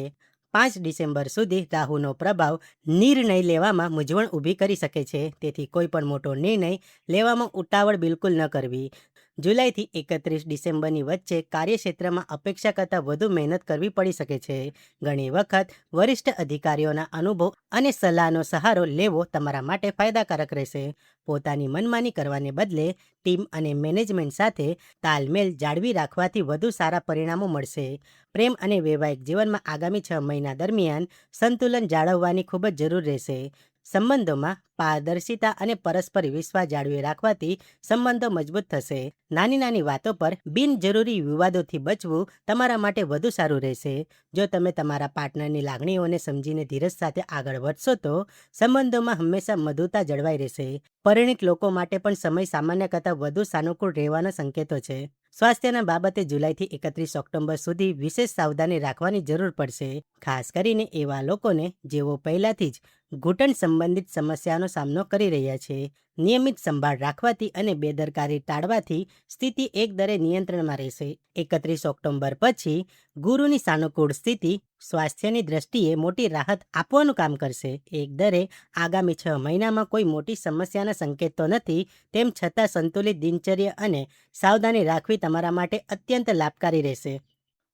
5 ડિસેમ્બર સુધી રાહુનો પ્રભાવ નિર્ણય લેવામાં મૂંઝવણ ઊભી કરી શકે છે, તેથી કોઈ પણ મોટો નિર્ણય લેવામાં ઉતાવળ બિલકુલ ન કરવી. જુલાઈથી 31 ડિસેમ્બરની વચ્ચે કાર્યક્ષેત્રમાં અપેક્ષા કરતાં વધુ મહેનત કરવી પડી શકે છે. ઘણી વખત વરિષ્ઠ અધિકારીઓના અનુભવ અને સલાહનો સહારો લેવો તમારા માટે ફાયદાકારક રહેશે. પોતાની મનમાની કરવાને બદલે ટીમ અને મેનેજમેન્ટ સાથે તાલમેલ જાળવી રાખવાથી વધુ સારા પરિણામો મળશે. પ્રેમ અને વૈવાહિક જીવનમાં આગામી 6 મહિના દરમિયાન સંતુલન જાળવવાની ખૂબ જ જરૂર રહેશે. સંબંધોમાં પારદર્શિતા અને પરસ્પર વિશ્વાસ જાળવી રાખવાથી સંબંધો મજબૂત થશે. નાની નાની વાતો પર બિનજરૂરી વિવાદોથી બચવું તમારા માટે વધુ સારું રહેશે. જો તમે તમારા પાર્ટનરની લાગણીઓને સમજીને ધીરજ સાથે આગળ વધશો તો સંબંધોમાં હંમેશા મધુરતા જળવાઈ રહેશે. પરિણીત લોકો માટે પણ સમય સામાન્ય કરતાં વધુ સાનુકૂળ રહેવાના સંકેતો છે. સ્વાસ્થ્યના બાબતે જુલાઈથી 31 ઓક્ટોબર સુધી વિશેષ સાવધાની રાખવાની જરૂર પડશે, ખાસ કરીને એવા લોકોને જેઓ પહેલાથી જ ઘૂંટણ સંબંધિત સમસ્યાનો સામનો કરી રહ્યા છે. નિયમિત સંભાળ રાખવાથી અને બેદરકારી ટાળવાથી સ્થિતિ એકદરે નિયંત્રણમાં રહેશે. 31 ઓક્ટોબર પછી ગુરુની સાનુકૂળ સ્થિતિ સ્વાસ્થ્યની દ્રષ્ટિએ મોટી રાહત આપવાનું કામ કરશે. એકદરે આગામી 6 મહિનામાં કોઈ મોટી સમસ્યાના સંકેતો નથી, તેમ છતાં સંતુલિત દિનચર્યા અને સાવધાની રાખવી તમારા માટે અત્યંત લાભકારી રહેશે.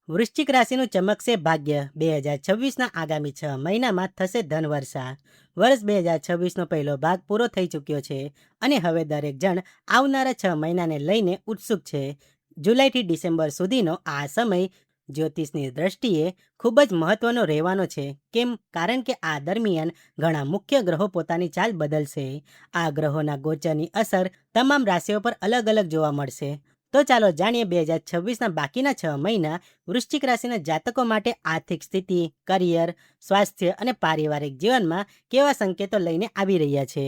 વૃશ્ચિક રાશિનું ચમકશે ભાગ્ય. 2026ના આગામી 6 મહિનામાં થશે ધનવર્ષા. વર્ષ 2026નો પહેલો ભાગ પૂરો થઈ ચૂક્યો છે અને હવે દરેક જણ આવનારા 6 મહિનાને લઈને ઉત્સુક છે. જુલાઈથી ડિસેમ્બર સુધીનો આ સમય જ્યોતિષની દ્રષ્ટિએ ખૂબ જ મહત્વનો રહેવાનો છે. કેમ? કારણ કે આ દરમિયાન ઘણા મુખ્ય ગ્રહો પોતાની ચાલ બદલશે. આ ગ્રહોના ગોચરની અસર તમામ રાશિઓ પર અલગ અલગ જોવા મળશે. તો ચાલો જાણીએ 2026ના બાકીના 6 મહિના વૃશ્ચિક રાશિના જાતકો માટે આર્થિક સ્થિતિ, કરિયર, સ્વાસ્થ્ય અને પારિવારિક જીવનમાં કેવા સંકેતો લઈને આવી રહ્યા છે.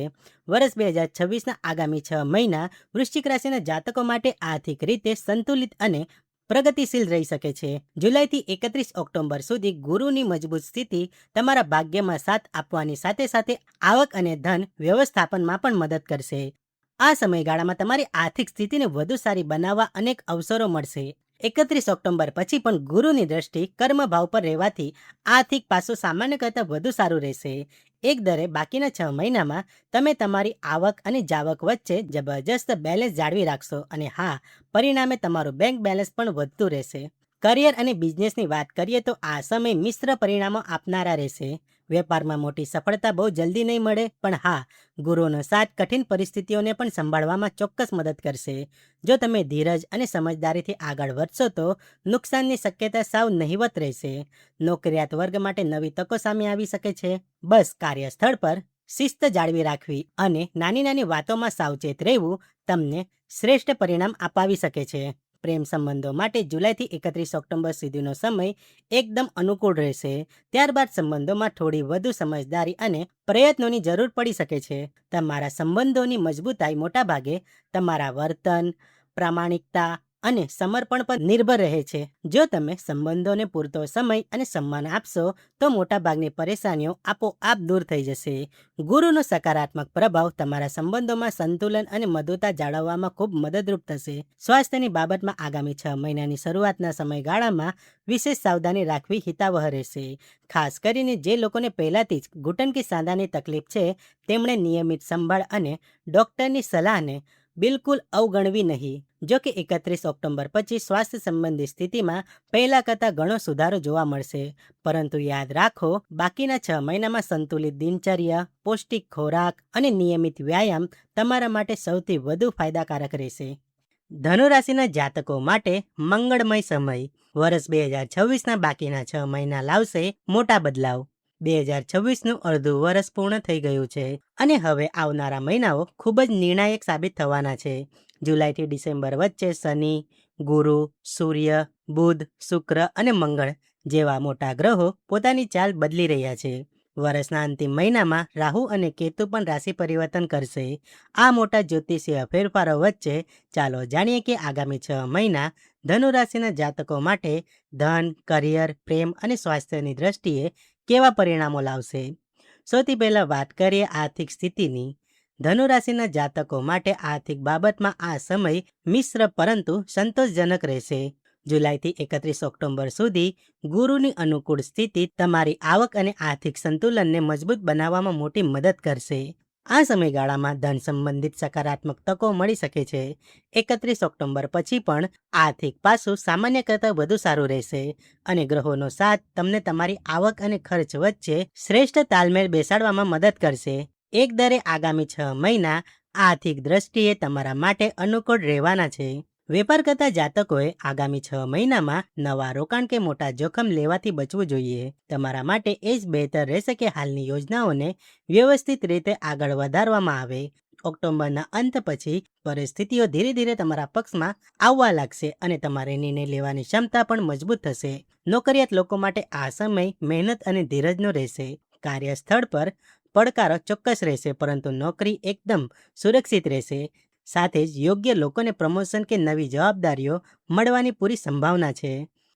વર્ષ 2026ના આગામી 6 મહિના વૃશ્ચિક રાશિના જાતકો માટે આર્થિક રીતે સંતુલિત અને પ્રગતિશીલ રહી શકે છે. જુલાઈથી 31 ઓક્ટોબર સુધી ગુરુની મજબૂત સ્થિતિ તમારા ભાગ્યમાં સાથ આપવાની સાથે સાથે આવક અને ધન વ્યવસ્થાપનમાં પણ મદદ કરશે. આ સમયગાળામાં તમારી આર્થિક સ્થિતિને વધુ સારી બનાવવા અનેક અવસરો મળશે. 31 ઓક્ટોબર પછી પણ ગુરુની દ્રષ્ટિ કર્મભાવ પર રહેવાથી આર્થિક પાસું સામાન્ય કરતાં વધુ સારું રહેશે. એકદરે બાકીના 6 મહિનામાં તમે તમારી આવક અને જાવક વચ્ચે જબરજસ્ત બેલેન્સ જાળવી રાખશો અને હા, પરિણામે તમારું બેંક બેલેન્સ પણ વધતું રહેશે. કરિયર અને બિઝનેસની વાત કરીએ તો આ સમય મિશ્ર પરિણામો આપનારા રહેશે. વેપારમાં મોટી સફળતા બહુ જલ્દી નહીં મળે, પણ હા, ગુરુનો સાથ કઠિન પરિસ્થિતિઓને પણ સંભાળવામાં ચોક્કસ મદદ કરશે. જો તમે ધીરજ અને સમજદારીથી આગળ વધશો તો નુકસાનની શક્યતા સાવ નહિવત રહેશે. નોકરિયાત વર્ગ માટે નવી તકો સામે આવી શકે છે. બસ કાર્યસ્થળ પર શિસ્ત જાળવી રાખવી અને નાની નાની વાતોમાં સાવચેત રહેવું તમને શ્રેષ્ઠ પરિણામ અપાવી શકે છે. પ્રેમ સંબંધો માટે જુલાઈથી 31 ઓક્ટોબર સુધીનો સમય એકદમ અનુકૂળ રહેશે. ત્યારબાદ સંબંધોમાં થોડી વધુ સમજદારી અને પ્રયત્નોની જરૂર પડી શકે છે. તમારા સંબંધોની મજબૂતાઈ મોટાભાગે તમારા વર્તન, પ્રામાણિકતા અને સમર્પણ પર નિર્ભર રહે છે. જો તમે સંબંધોને પૂરતો સમય અને સન્માન આપશો તો મોટાભાગની પરેશાનીઓ આપોઆપ દૂર થઈ જશે. ગુરુનો સકારાત્મક પ્રભાવ તમારા સંબંધોમાં સંતુલન અને મધુરતા જાળવવામાં ખૂબ મદદરૂપ થશે. સ્વાસ્થ્યની બાબતમાં આગામી 6 મહિનાની શરૂઆતના સમયગાળામાં વિશેષ સાવધાની રાખવી હિતાવહ રહેશે. ખાસ કરીને જે લોકોને પહેલાથી જ ઘૂંટણ કે સાંધાની તકલીફ છે, તેમણે નિયમિત સંભાળ અને ડૉક્ટરની સલાહને બિલકુલ અવગણવી નહીં. જો કે 31 ઓક્ટોબર પછી સ્વાસ્થ્ય સંબંધી સ્થિતિમાં પહેલા કરતાં ઘણો સુધારો જોવા મળશે, પરંતુ યાદ રાખો, બાકીના 6 મહિનામાં સંતુલિત દિનચર્યા, પૌષ્ટિક ખોરાક અને નિયમિત વ્યાયામ તમારા માટે સૌથી વધુ ફાયદાકારક રહેશે. ધનુ રાશિના જાતકો માટે મંગળમય સમય. વર્ષ 2026ના બાકીના 6 મહિના લાવશે મોટા બદલાવ. 2026નું અડધું વર્ષ પૂર્ણ થઈ ગયું છે અને હવે આવનારા મહિનાઓ ખૂબ જ નિર્ણાયક સાબિત થવાના છે. જુલાઈથી ડિસેમ્બર વચ્ચે શનિ, ગુરુ, સૂર્ય, બુધ, શુક્ર અને મંગળ જેવા મોટા ગ્રહો પોતાની ચાલ બદલી રહ્યા છે. વર્ષના અંતિમ મહિનામાં રાહુ અને કેતુ પણ રાશિ પરિવર્તન કરશે. આ મોટા જ્યોતિષીય ફેરફારો વચ્ચે ચાલો જાણીએ કે આગામી 6 મહિના ધનુ રાશિના જાતકો માટે ધન, કરિયર, પ્રેમ અને સ્વાસ્થ્યની દ્રષ્ટિએ કેવા પરિણામો લાવશે. સૌથી પહેલાં વાત કરીએ આર્થિક સ્થિતિની. ધનુ રાશિના જાતકો માટે આર્થિક બાબતમાં આ સમય મિશ્ર પરંતુ સંતોષજનક રહેશે. જુલાઈથી 31 ઓક્ટોબર સુધી ગુરુની અનુકૂળ સ્થિતિ તમારી આવક અને આર્થિક સંતુલનને મજબૂત બનાવવામાં મોટી મદદ કરશે. આ સમયગાળામાં ધન સંબંધિત સકારાત્મક તકો મળી શકે છે. 31 ઓક્ટોબર પછી પણ આર્થિક પાસું સામાન્ય કરતાં વધુ સારું રહેશે અને ગ્રહોનો સાથ તમને તમારી આવક અને ખર્ચ વચ્ચે શ્રેષ્ઠ તાલમેલ બેસાડવામાં મદદ કરશે. એકદરે આગામી 6 મહિના આર્થિક દ્રષ્ટિએ તમારા માટે અનુકૂળ રહેવાના છે. વેપાર કરતા જાતકોએ આગામી 6 મહિનામાં નવા રોકાણ કે મોટા જોખમ લેવાથી બચવું જોઈએ. તમારા માટે એ જ બહેતર રહેશે કે હાલની યોજનાઓને વ્યવસ્થિત રીતે આગળ વધારવામાં આવે. ઓક્ટોબરના અંત પછી પરિસ્થિતિઓ ધીરે ધીરે તમારા પક્ષમાં આવવા લાગશે અને તમારી નિર્ણય લેવાની ક્ષમતા પણ મજબૂત થશે. નોકરિયાત લોકો માટે આ સમય મહેનત અને ધીરજનો રહેશે. કાર્યસ્થળ પર પડકારો ચોક્કસ રહેશે, પરંતુ નોકરી એકદમ સુરક્ષિત રહેશે. સાથે જ યોગ્ય લોકોને પ્રમોશન કે નવી જવાબદારીઓ મળવાની પૂરી સંભાવના છે.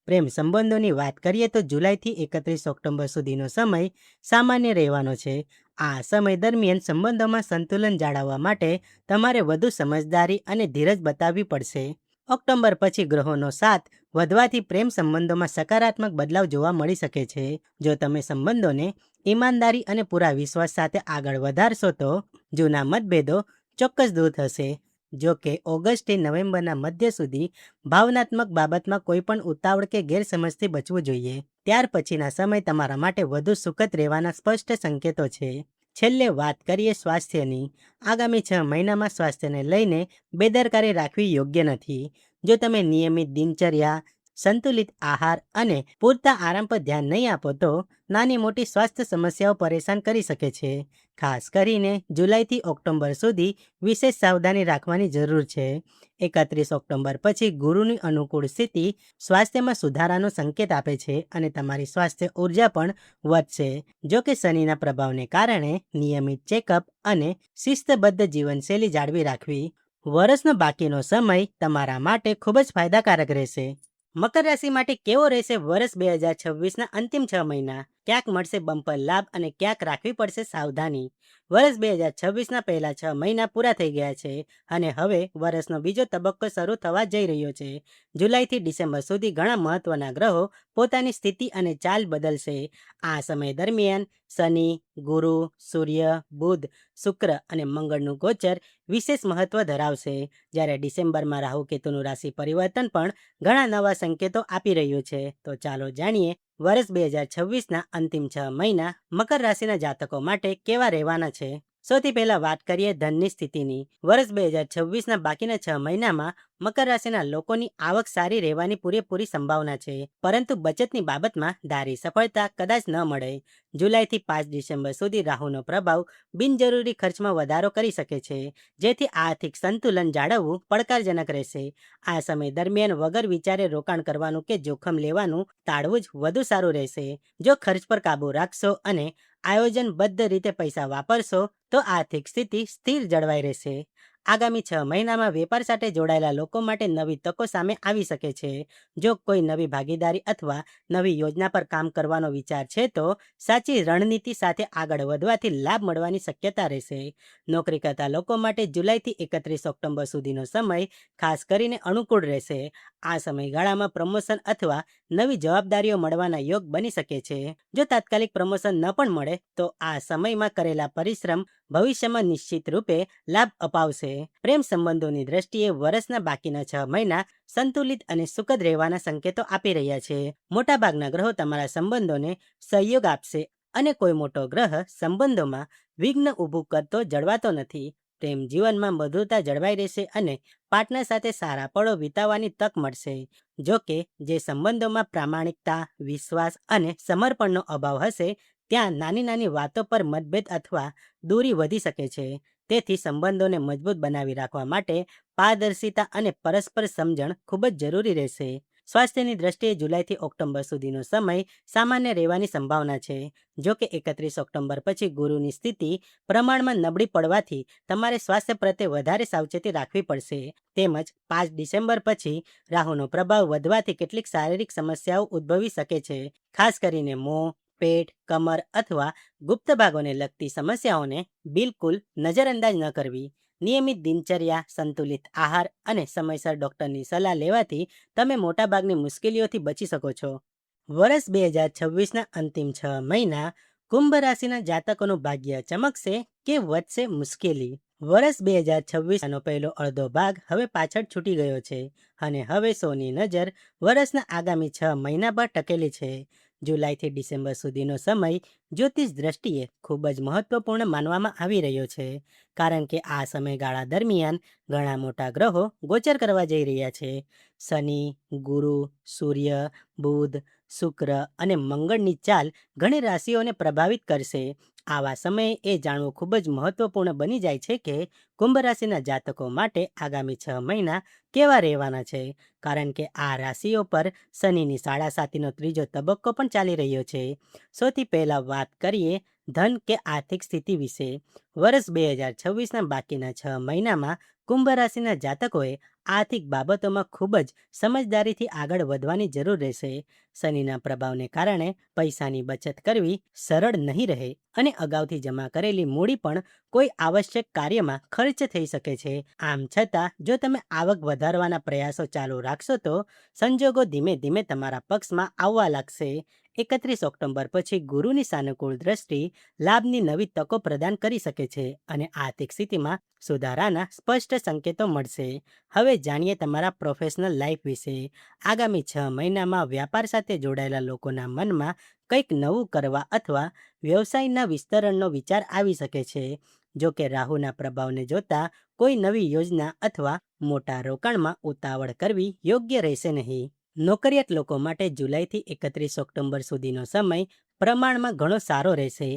પ્રેમ સંબંધોની વાત કરીએ તો જુલાઈથી 31 ઓક્ટોબર સુધીનો સમય સામાન્ય રહેવાનો છે. આ સમય દરમિયાન સંબંધોમાં સંતુલન જાળવવા માટે તમારે વધુ સમજદારી અને ધીરજ બતાવવી પડશે. ઓક્ટોબર પછી ગ્રહોનો સાથ વધવાથી પ્રેમ સંબંધોમાં સકારાત્મક બદલાવ જોવા મળી શકે છે. જો તમે સંબંધોને ઈમાનદારી અને પૂરા વિશ્વાસ સાથે આગળ વધારશો તો જૂના મતભેદો ચોક્કસ દૂર થશે. જો કે ઓગસ્ટથી નવેમ્બરના મધ્ય સુધી ભાવનાત્મક બાબતમાં કોઈ પણ ઉતાવળ કે ગેરસમજથી બચવું જોઈએ. ત્યાર પછીના સમય તમારા માટે વધુ સુખદ રહેવાના સ્પષ્ટ સંકેતો છે. છેલ્લે વાત કરીએ સ્વાસ્થ્યની. આગામી 6 મહિનામાં સ્વાસ્થ્યને લઈને બેદરકારી રાખવી યોગ્ય નથી. જો તમે નિયમિત દિનચર્યા, સંતુલિત આહાર અને પૂરતા આરામ પર ધ્યાન નહીં આપો તો નાની મોટી સ્વાસ્થ્ય સમસ્યાઓ પરેશાન કરી શકે છે. ખાસ કરીને જુલાઈથી ઓક્ટોબર સુધી વિશેષ સાવધાની રાખવાની જરૂર છે. 31 ઓક્ટોબર પછી ગુરુની અનુકૂળ સ્થિતિ સ્વાસ્થ્યમાં સુધારાનો સંકેત આપે છે અને તમારી સ્વાસ્થ્ય ઉર્જા પણ વધશે. જો કે શનિના પ્રભાવને કારણે નિયમિત ચેકઅપ અને શિસ્તબદ્ધ જીવનશૈલી જાળવી રાખવી. વર્ષનો બાકીનો સમય તમારા માટે ખૂબ જ ફાયદાકારક રહેશે. મકર રાશિ માટે કેવો રહેશે વર્ષ 2026ના અંતિમ 6 મહિના? ક્યાંક મળશે બમ્પર લાભ અને ક્યાંક રાખવી પડશે સાવધાની. વર્ષ 2026ના પહેલા 6 મહિના પૂરા થઈ ગયા છે અને હવે વર્ષનો બીજો તબક્કો શરૂ થવા જઈ રહ્યો છે. જુલાઈથી ડિસેમ્બર સુધી ઘણા મહત્વના ગ્રહો પોતાની સ્થિતિ અને ચાલ બદલશે. આ સમય દરમિયાન શનિ, ગુરુ, સૂર્ય, બુધ, શુક્ર અને મંગળનું ગોચર વિશેષ મહત્વ ધરાવશે. જ્યારે ડિસેમ્બરમાં રાહુ કેતુનું રાશિ પરિવર્તન પણ ઘણા નવા સંકેતો આપી રહ્યું છે. તો ચાલો જાણીએ વર્ષ 2026ના અંતિમ 6 મહિના મકર રાશિના જાતકો માટે કેવા રહેવાના છે. સૌથી પહેલા વાત કરીએ ધનની સ્થિતિની. વર્ષ 2026ના બાકીના 6 મહિનામાં મકર રાશિના લોકોની આવક સારી રહેવાની પૂરેપૂરી સંભાવના છે, પરંતુ બચતની બાબતમાં ધારી સફળતા કદાચ ન મળે. જુલાઈથી 5 ડિસેમ્બર સુધી રાહુનો પ્રભાવ બિનજરૂરી ખર્ચમાં વધારો કરી શકે છે, જેથી આર્થિક સંતુલન જાળવવું પડકારજનક રહેશે. આ સમય દરમિયાન વગર વિચારે રોકાણ કરવાનું કે જોખમ લેવાનું ટાળવું જ વધુ સારું રહેશે. જો ખર્ચ પર કાબૂ રાખશો અને આયોજનબદ્ધ રીતે પૈસા વાપરશો તો આર્થિક સ્થિતિ સ્થિર જળવાઈ રહેશે. આગામી 6 મહિનામાં વેપાર સાથે જોડાયેલા લોકો માટે નવી તકો સામે આવી શકે છે. જો કોઈ નવી ભાગીદારી અથવા નવી યોજના પર કામ કરવાનો વિચાર છે તો સાચી રણનીતિ સાથે આગળ વધવાથી લાભ મળવાની શક્યતા રહેશે. નોકરી કરતા લોકો માટે જુલાઈથી 31 ઓક્ટોબર સુધીનો સમય ખાસ કરીને અનુકૂળ રહેશે. આ સમયગાળામાં પ્રમોશન અથવા નવી જવાબદારીઓ મળવાના યોગ બની શકે છે. જો તાત્કાલિક પ્રમોશન ન પણ મળે તો આ સમયમાં કરેલા પરિશ્રમ ભવિષ્યમાં નિશ્ચિત રૂપે લાભ અપાવશે. પ્રેમ સંબંધોની દ્રષ્ટિએ વર્ષના બાકીના 6 મહિના સંતુલિત અને સુખદ રહેવાના સંકેતો આપી રહ્યા છે. મોટાભાગના ગ્રહો તમારા સંબંધોને સહયોગ આપશે અને કોઈ મોટો ગ્રહ સંબંધોમાં વિઘ્ન ઊભું કરતો જળવાતો નથી. પ્રેમ જીવનમાં મધુરતા જળવાઈ રહેશે અને પાર્ટનર સાથે સારા પળો વિતાવવાની તક મળશે. જો કે જે સંબંધોમાં પ્રામાણિકતા, વિશ્વાસ અને સમર્પણનો અભાવ હશે ત્યાં નાની નાની વાતો પર મતભેદ અથવા દૂરી વધી શકે છે. તેથી સંબંધોને મજબૂત બનાવી રાખવા માટે પારદર્શિતા અને પરસ્પર સમજણ ખૂબ જ જરૂરી રહેશે. સ્વાસ્થ્યની દ્રષ્ટિએ જુલાઈથી ઓક્ટોબર સુધીનો સમય સામાન્ય રહેવાની સંભાવના છે. જો કે 31 ઓક્ટોબર પછી ગુરુની સ્થિતિ પ્રમાણમાં નબળી પડવાથી તમારે સ્વાસ્થ્ય પ્રત્યે વધારે સાવચેતી રાખવી પડશે. તેમજ 5 ડિસેમ્બર પછી રાહુનો પ્રભાવ વધવાથી કેટલીક શારીરિક સમસ્યાઓ ઉદ્ભવી શકે છે. ખાસ કરીને મોં, પેટ, કમર અથવા ગુપ્ત ભાગોને લગતી સમસ્યાઓને બિલકુલ નજરઅંદાજ ન કરવી. નિયમિત દિનચર્યા, સંતુલિત આહાર અને સમયસર ડૉક્ટરની સલાહ લેવાથી તમે મોટાભાગની મુશ્કેલીઓથી બચી શકો છો. વર્ષ 2026ના અંતિમ 6 મહિના કુંભ રાશિના જાતકોનું ભાગ્ય ચમકશે કે વધશે મુશ્કેલી? વર્ષ 2026નો પહેલો અડધો ભાગ હવે પાછળ છૂટી ગયો છે અને હવે સૌની નજર વર્ષના આગામી 6 મહિના પર ટકેલી છે. જુલાઈથી ડિસેમ્બર સુધીનો સમય જ્યોતિષ દ્રષ્ટિએ ખૂબ જ મહત્વપૂર્ણ માનવામાં આવી રહ્યો છે, કારણ કે આ સમયગાળા દરમિયાન ઘણા મોટા ગ્રહો ગોચર કરવા જઈ રહ્યા છે. શનિ, ગુરુ, સૂર્ય, બુધ, શુક્ર અને મંગળની ચાલ ઘણી રાશિઓને પ્રભાવિત કરશે. આવા સમયે એ જાણવું ખૂબ જ મહત્વપૂર્ણ બની જાય છે કે કુંભ રાશિના જાતકો માટે આગામી 6 મહિના કેવા રહેવાના છે, કારણ કે આ રાશિઓ પર શનિની સાડાસાતીનો ત્રીજો તબક્કો પણ ચાલી રહ્યો છે. સૌથી પહેલાં વાત કરીએ ધન કે આર્થિક સ્થિતિ વિશે. વર્ષ 2026ના બાકીના 6 મહિનામાં કુંભ રાશિના જાતકોએ આર્થિક બાબતોમાં ખૂબ જ સમજદારીથી આગળ વધવાની જરૂર રહેશે. શનિના પ્રભાવને કારણે પૈસાની બચત કરવી સરળ નહીં રહે અને અગાઉથી જમા કરેલી મૂડી પણ કોઈ આવશ્યક કાર્યમાં ખર્ચ થઈ શકે છે. આમ છતાં જો તમે આવક વધારવાના પ્રયાસો ચાલુ રાખશો તો સંજોગો ધીમે ધીમે તમારા પક્ષમાં આવવા લાગશે. 31 ઓક્ટોબર પછી ગુરુની સાનુકૂળ દ્રષ્ટિ લાભની નવી તકો પ્રદાન કરી શકે છે અને આર્થિક સ્થિતિમાં સુધારાના સ્પષ્ટ સંકેતો મળશે. હવે જાણીએ તમારા પ્રોફેશનલ લાઈફ વિશે. આગામી 6 મહિનામાં વ્યાપાર સાથે જોડાયેલા લોકોના મનમાં કંઈક નવું કરવા અથવા વ્યવસાયના વિસ્તરણનો વિચાર આવી શકે છે. જો કે રાહુના પ્રભાવને જોતા કોઈ નવી યોજના અથવા મોટા રોકાણમાં ઉતાવળ કરવી યોગ્ય રહેશે નહીં. નોકરિયાત લોકો માટે જુલાઈથી 31 ઓક્ટોબર સુધીનો સમય પ્રમાણમાં ઘણો સારો રહેશે.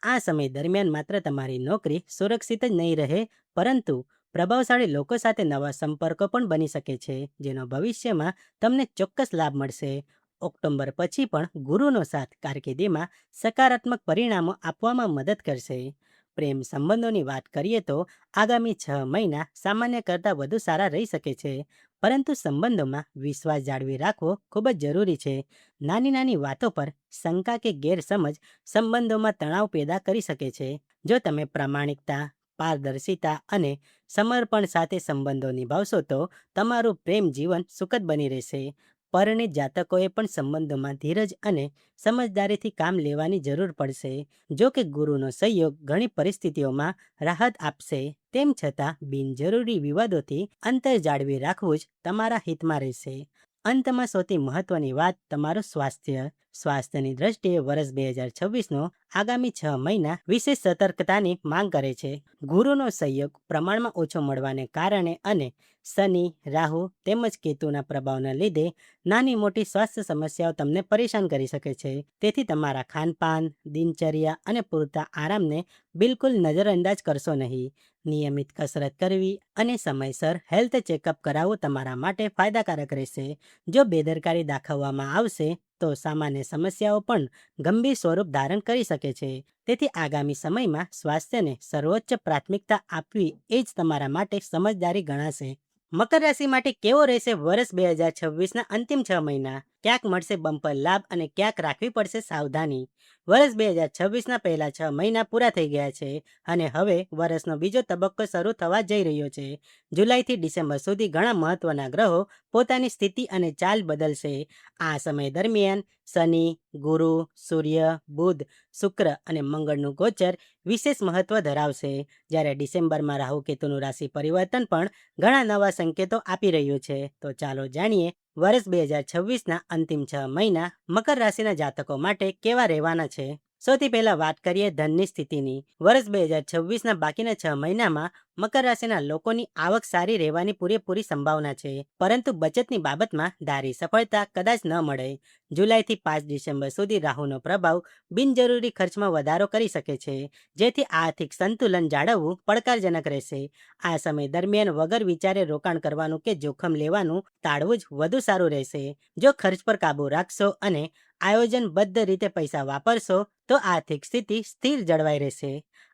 આ સમય દરમિયાન માત્ર તમારી નોકરી સુરક્ષિત જ નહીં રહે, પરંતુ પ્રભાવશાળી લોકો સાથે નવા સંપર્કો પણ બની શકે છે, જેનો ભવિષ્યમાં તમને ચોક્કસ લાભ મળશે. ઓક્ટોબર પછી પણ ગુરુનો સાથ કારકિર્દીમાં સકારાત્મક પરિણામો આપવામાં મદદ કરશે. પ્રેમ સંબંધોની વાત કરીએ તો આગામી 6 મહિના સામાન્ય કરતાં વધુ સારા રહી શકે છે, પરંતુ સંબંધોમાં વિશ્વાસ જાળવી રાખવો ખૂબ જ જરૂરી છે. નાની નાની વાતો પર શંકા કે ગેરસમજ સંબંધોમાં તણાવ પેદા કરી શકે છે. જો તમે પ્રામાણિકતા, પારદર્શિતા અને સમર્પણ સાથે સંબંધો નિભાવશો તો તમારું પ્રેમ જીવન સુખદ બની રહેશે. પરિણીત જાતકોએ પણ સંબંધોમાં ધીરજ અને સમજદારીથી કામ લેવાની જરૂર પડશે. જો કે ગુરુનો સહયોગ ઘણી પરિસ્થિતિઓમાં રાહત આપશે, તેમ છતાં બિનજરૂરી વિવાદોથી અંતર જાળવી રાખવું જ તમારા હિતમાં રહેશે. અંતમાં સૌથી મહત્વની વાત તમારું સ્વાસ્થ્ય. સ્વાસ્થ્યની દ્રષ્ટિએ વર્ષ 2026નો આગામી 6 મહિના વિશેષ સતર્કતાની માંગ કરે છે. ગુરુનો સહયોગ પ્રમાણમાં ઓછો મળવાને કારણે અને શનિ, રાહુ તેમજ કેતુના પ્રભાવના લીધે નાની મોટી સ્વાસ્થ્ય સમસ્યાઓ તમને પરેશાન કરી શકે છે. તેથી તમારા ખાનપાન, દિનચર્યા અને પૂરતા આરામને બિલકુલ નજરઅંદાજ કરશો નહીં. નિયમિત કસરત કરવી અને સમયસર હેલ્થ ચેકઅપ કરાવવું તમારા માટે ફાયદાકારક રહેશે. જો બેદરકારી દાખવવામાં આવશે તો સામાન્ય સમસ્યાઓ પણ ગંભીર સ્વરૂપ ધારણ કરી શકે છે. તેથી આગામી સમયમાં સ્વાસ્થ્યને સર્વોચ્ચ પ્રાથમિકતા આપવી એ જ તમારા માટે સમજદારી ગણાશે. મકર રાશિ માટે કેવો રહેશે વર્ષ 2026ના અંતિમ 6 મહિના? ક્યાંક મળશે બમ્પર લાભ અને ક્યાંક રાખવી પડશે સાવધાની. વર્ષ 2026ના પહેલા 6 મહિના પૂરા થઈ ગયા છે અને હવે વર્ષનો બીજો તબક્કો શરૂ થવા જઈ રહ્યો છે. જુલાઈથી ડિસેમ્બર સુધી ઘણા મહત્વના ગ્રહો પોતાની સ્થિતિ અને ચાલ બદલશે. આ સમય દરમિયાન શનિ, ગુરુ, સૂર્ય, બુધ, શુક્ર અને મંગળનું ગોચર વિશેષ મહત્વ ધરાવશે. જ્યારે ડિસેમ્બરમાં રાહુ કેતુનું રાશિ પરિવર્તન પણ ઘણા નવા સંકેતો આપી રહ્યું છે. તો ચાલો જાણીએ વર્ષ 2026ના અંતિમ 6 મહિના મકર રાશિના જાતકો માટે કેવા રહેવાના છે. સૌથી પહેલા વાત કરીએ ધનની સ્થિતિની. વર્ષ 2026ના બાકીના 6 મહિનામાં મકર રાશિના લોકોની આવક સારી રહેવાની પૂરેપૂરી સંભાવના છે, પરંતુ બચતની બાબતમાં ધારી સફળતા કદાચ ન મળે. જુલાઈથી 5 ડિસેમ્બર સુધી રાહુનો પ્રભાવ બિનજરૂરી ખર્ચમાં વધારો કરી શકે છે, જેથી આર્થિક સંતુલન જાળવવું પડકારજનક રહેશે. આ સમય દરમિયાન વગર વિચારે રોકાણ કરવાનું કે જોખમ લેવાનું ટાળવું જ વધુ સારું રહેશે. જો ખર્ચ પર કાબૂ રાખશો અને આયોજનબદ્ધ રીતે પૈસા વાપરશો તો આર્થિક સ્થિતિ સ્થિર જળવાઈ રહેશે.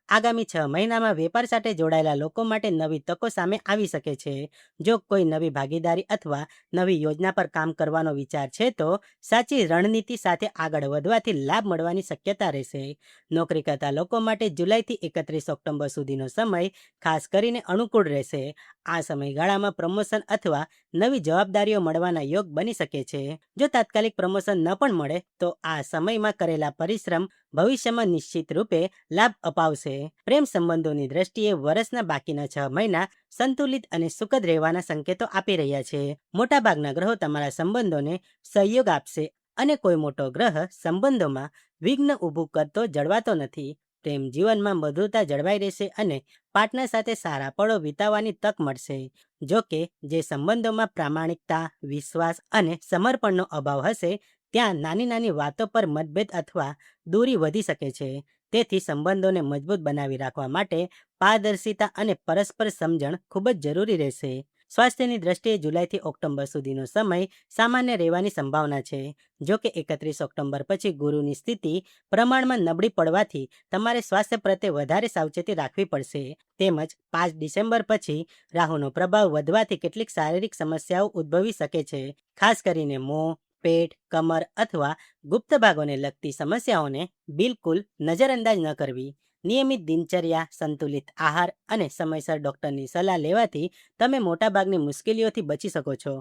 આગામી 6 મહિનામાં વેપાર સાથે જોડાયેલા લોકો માટે નવી તકો સામે આવી શકે છે. જો કોઈ નવી ભાગીદારી અથવા નવી યોજના પર કામ કરવાનો વિચાર છે તો સાચી રણનીતિ સાથે આગળ વધવાથી લાભ મળવાની શક્યતા રહેશે. નોકરી કરતા લોકો માટે જુલાઈથી 31 ઓક્ટોબર સુધીનો સમય ખાસ કરીને અનુકૂળ રહેશે. આ સમયગાળામાં પ્રમોશન અથવા નવી જવાબદારીઓ મળવાના યોગ બની શકે છે. જો તાત્કાલિક પ્રમોશન ન પણ મળે તો આ સમયમાં કરેલા પરિશ્રમ ભવિષ્યમાં નિશ્ચિત રૂપે લાભ અપાવશે. પ્રેમ સંબંધોની દ્રષ્ટિએ વર્ષના બાકીના 6 મહિના સંતુલિત અને સુખદ રહેવાના સંકેતો આપી રહ્યા છે. મોટાભાગના ગ્રહો તમારા સંબંધોને સહયોગ આપશે અને કોઈ મોટો ગ્રહ સંબંધોમાં વિઘ્ન ઊભું કરતો જળવાતો નથી. પ્રેમ જીવનમાં મધુરતા જળવાઈ રહેશે અને પાર્ટનર સાથે સારા પળો વિતાવવાની તક મળશે. જો કે જે સંબંધોમાં પ્રામાણિકતા, વિશ્વાસ અને સમર્પણનો અભાવ હશે ત્યાં નાની નાની વાતો પર મતભેદ અથવા દૂરી વધી શકે છે. તેથી સંબંધોને મજબૂત બનાવી રાખવા માટે પારદર્શિતા અને પરસ્પર સમજણ ખૂબ જ જરૂરી રહેશે. સ્વાસ્થ્યની દ્રષ્ટિએ જુલાઈથી ઓક્ટોબર સુધીનો સમય સામાન્ય રહેવાની સંભાવના છે. જો કે 31 ઓક્ટોબર પછી ગુરુની સ્થિતિ પ્રમાણમાં નબળી પડવાથી તમારે સ્વાસ્થ્ય પ્રત્યે વધારે સાવચેતી રાખવી પડશે. તેમજ 5 ડિસેમ્બર પછી રાહુનો પ્રભાવ વધવાથી કેટલીક શારીરિક સમસ્યાઓ ઉદ્ભવી શકે છે. ખાસ કરીને મોં, પેટ, કમર અથવા ગુપ્ત ભાગોને લગતી સમસ્યાઓને બિલકુલ નજરઅંદાજ ન કરવી. નિયમિત દિનચર્યા, સંતુલિત આહાર અને સમયસર ડૉક્ટરની સલાહ લેવાથી તમે મોટાભાગની મુશ્કેલીઓથી બચી શકો છો.